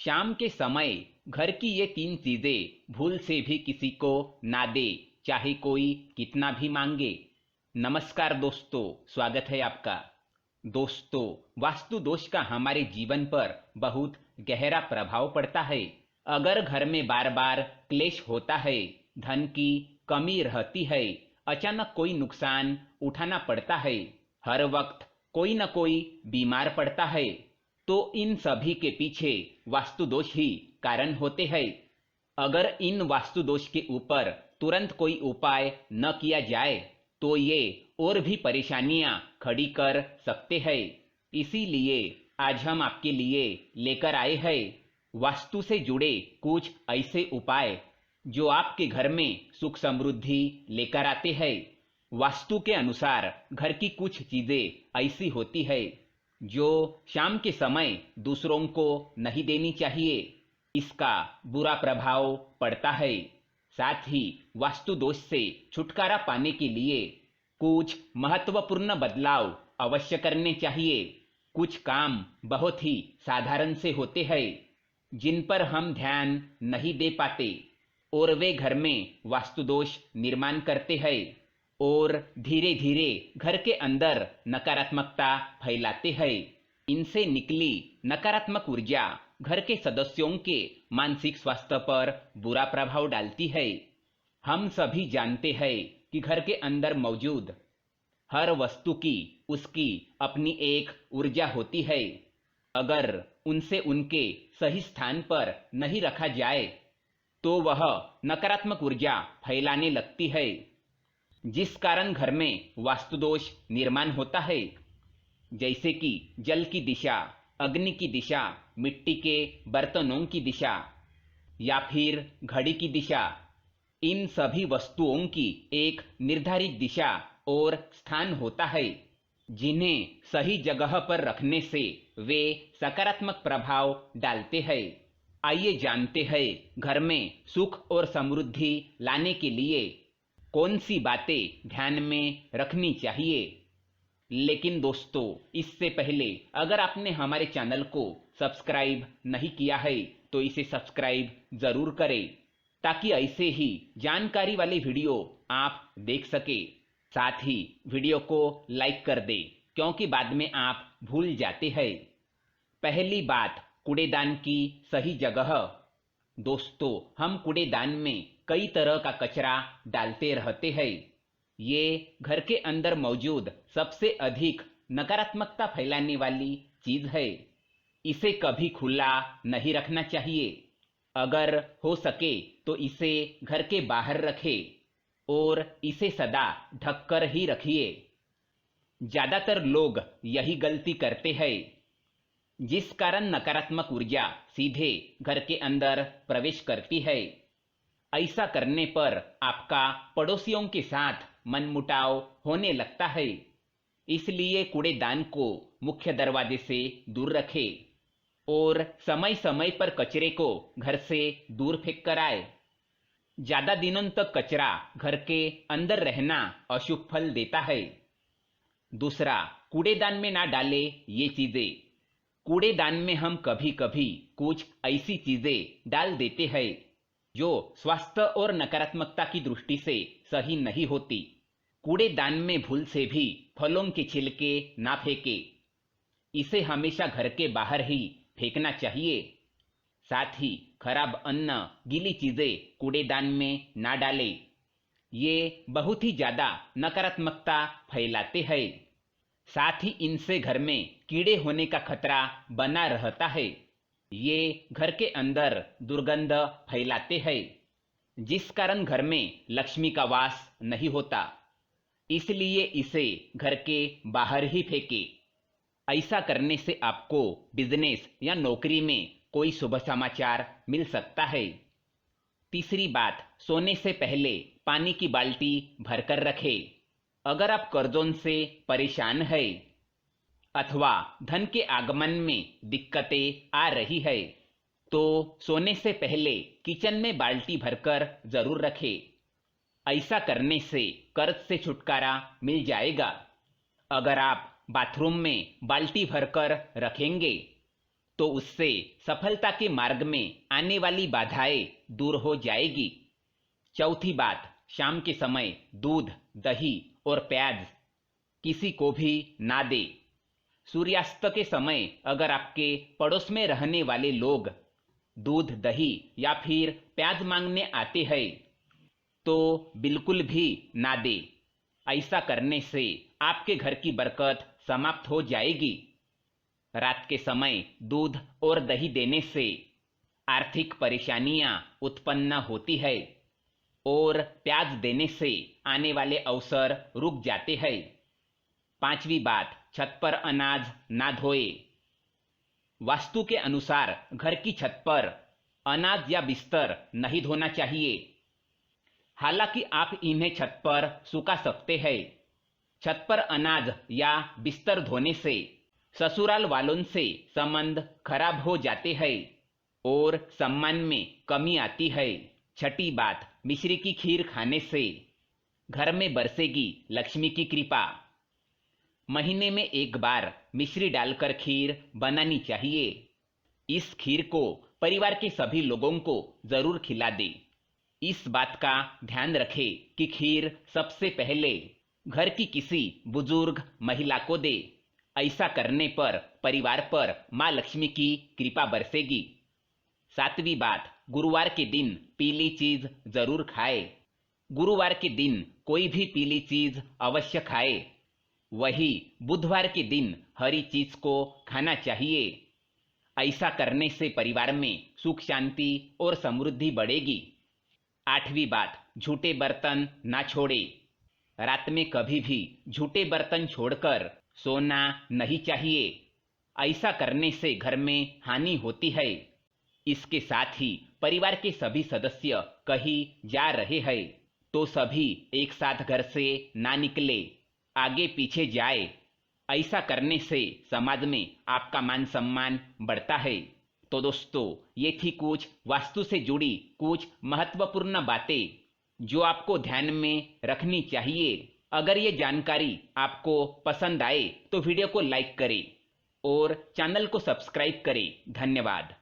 शाम के समय घर की ये 3 चीजें भूल से भी किसी को ना दे, चाहे कोई कितना भी मांगे। नमस्कार दोस्तों, स्वागत है आपका। दोस्तों, वास्तु दोष का हमारे जीवन पर बहुत गहरा प्रभाव पड़ता है। अगर घर में बार बार क्लेश होता है, धन की कमी रहती है, अचानक कोई नुकसान उठाना पड़ता है, हर वक्त कोई न कोई बीमार पड़ता है, तो इन सभी के पीछे वास्तु दोष ही कारण होते हैं। अगर इन वास्तु दोष के ऊपर तुरंत कोई उपाय न किया जाए तो ये और भी परेशानियां खड़ी कर सकते हैं। इसीलिए आज हम आपके लिए लेकर आए हैं वास्तु से जुड़े कुछ ऐसे उपाय जो आपके घर में सुख समृद्धि लेकर आते हैं। वास्तु के अनुसार घर की कुछ चीजें ऐसी होती है जो शाम के समय दूसरों को नहीं देनी चाहिए। इसका बुरा प्रभाव पड़ता है। साथ ही वास्तु दोष से छुटकारा पाने के लिए कुछ महत्वपूर्ण बदलाव अवश्य करने चाहिए। कुछ काम बहुत ही साधारण से होते हैं जिन पर हम ध्यान नहीं दे पाते और वे घर में वास्तु दोष निर्माण करते हैं और धीरे धीरे घर के अंदर नकारात्मकता फैलाते हैं। इनसे निकली नकारात्मक ऊर्जा घर के सदस्यों के मानसिक स्वास्थ्य पर बुरा प्रभाव डालती है। हम सभी जानते हैं कि घर के अंदर मौजूद हर वस्तु की उसकी अपनी एक ऊर्जा होती है। अगर उनसे उनके सही स्थान पर नहीं रखा जाए तो वह नकारात्मक ऊर्जा फैलाने लगती है, जिस कारण घर में वास्तु दोष निर्माण होता है। जैसे कि जल की दिशा, अग्नि की दिशा, मिट्टी के बर्तनों की दिशा या फिर घड़ी की दिशा। इन सभी वस्तुओं की एक निर्धारित दिशा और स्थान होता है जिन्हें सही जगह पर रखने से वे सकारात्मक प्रभाव डालते हैं। आइए जानते हैं घर में सुख और समृद्धि लाने के लिए कौन सी बातें ध्यान में रखनी चाहिए। लेकिन दोस्तों, इससे पहले अगर आपने हमारे चैनल को सब्सक्राइब नहीं किया है तो इसे सब्सक्राइब जरूर करें ताकि ऐसे ही जानकारी वाले वीडियो आप देख सके। साथ ही वीडियो को लाइक कर दें क्योंकि बाद में आप भूल जाते हैं। पहली बात, कूड़ेदान की सही जगह। दोस्तों, हम कूड़ेदान में कई तरह का कचरा डालते रहते हैं। ये घर के अंदर मौजूद सबसे अधिक नकारात्मकता फैलाने वाली चीज है। इसे कभी खुला नहीं रखना चाहिए। अगर हो सके तो इसे घर के बाहर रखें और इसे सदा ढककर ही रखिए। ज्यादातर लोग यही गलती करते हैं, जिस कारण नकारात्मक ऊर्जा सीधे घर के अंदर प्रवेश करती है। ऐसा करने पर आपका पड़ोसियों के साथ मनमुटाव होने लगता है। इसलिए कूड़ेदान को मुख्य दरवाजे से दूर रखें और समय समय पर कचरे को घर से दूर फेंक कर आए। ज्यादा दिनों तक कचरा घर के अंदर रहना अशुभ फल देता है। दूसरा, कूड़ेदान में ना डाले ये चीजें। कूड़ेदान में हम कभी कभी कुछ ऐसी चीजें डाल देते हैं जो स्वास्थ्य और नकारात्मकता की दृष्टि से सही नहीं होती। कूड़ेदान में भूल से भी फलों के छिलके ना फेंके। इसे हमेशा घर के बाहर ही फेंकना चाहिए। साथ ही खराब अन्न, गीली चीजें कूड़ेदान में ना डालें। ये बहुत ही ज्यादा नकारात्मकता फैलाते हैं। साथ ही इनसे घर में कीड़े होने का खतरा बना रहता है। ये घर के अंदर दुर्गंध फैलाते हैं, जिस कारण घर में लक्ष्मी का वास नहीं होता। इसलिए इसे घर के बाहर ही फेंके। ऐसा करने से आपको बिजनेस या नौकरी में कोई शुभ समाचार मिल सकता है। तीसरी बात, सोने से पहले पानी की बाल्टी भरकर रखें। अगर आप कर्जों से परेशान हैं अथवा धन के आगमन में दिक्कतें आ रही है तो सोने से पहले किचन में बाल्टी भरकर जरूर रखें। ऐसा करने से कर्ज से छुटकारा मिल जाएगा। अगर आप बाथरूम में बाल्टी भरकर रखेंगे तो उससे सफलता के मार्ग में आने वाली बाधाएं दूर हो जाएगी। चौथी बात, शाम के समय दूध, दही और प्याज किसी को भी ना दे। सूर्यास्त के समय अगर आपके पड़ोस में रहने वाले लोग दूध, दही या फिर प्याज मांगने आते हैं तो बिल्कुल भी ना दे। ऐसा करने से आपके घर की बरकत समाप्त हो जाएगी। रात के समय दूध और दही देने से आर्थिक परेशानियां उत्पन्न होती है और प्याज देने से आने वाले अवसर रुक जाते हैं। पांचवी बात, छत पर अनाज ना धोए। वास्तु के अनुसार घर की छत पर अनाज या बिस्तर नहीं धोना चाहिए। हालांकि आप इन्हें छत पर सुखा सकते हैं। छत पर अनाज या बिस्तर धोने से ससुराल वालों से संबंध खराब हो जाते हैं और सम्मान में कमी आती है। छठी बात, मिश्री की खीर खाने से घर में बरसेगी लक्ष्मी की कृपा। महीने में एक बार मिश्री डालकर खीर बनानी चाहिए। इस खीर को परिवार के सभी लोगों को जरूर खिला दे। इस बात का ध्यान रखें कि खीर सबसे पहले घर की किसी बुजुर्ग महिला को दे। ऐसा करने पर परिवार पर मां लक्ष्मी की कृपा बरसेगी। सातवीं बात, गुरुवार के दिन पीली चीज जरूर खाए। गुरुवार के दिन कोई भी पीली चीज अवश्य खाए। वही बुधवार के दिन हरी चीज को खाना चाहिए। ऐसा करने से परिवार में सुख, शांति और समृद्धि बढ़ेगी। आठवीं बात, झूठे बर्तन ना छोड़े। रात में कभी भी झूठे बर्तन छोड़कर सोना नहीं चाहिए। ऐसा करने से घर में हानि होती है। इसके साथ ही परिवार के सभी सदस्य कहीं जा रहे हैं तो सभी एक साथ घर से ना निकले, आगे पीछे जाए। ऐसा करने से समाज में आपका मान सम्मान बढ़ता है। तो दोस्तों, ये थी कुछ वास्तु से जुड़ी कुछ महत्वपूर्ण बातें जो आपको ध्यान में रखनी चाहिए। अगर ये जानकारी आपको पसंद आए तो वीडियो को लाइक करें और चैनल को सब्सक्राइब करें। धन्यवाद।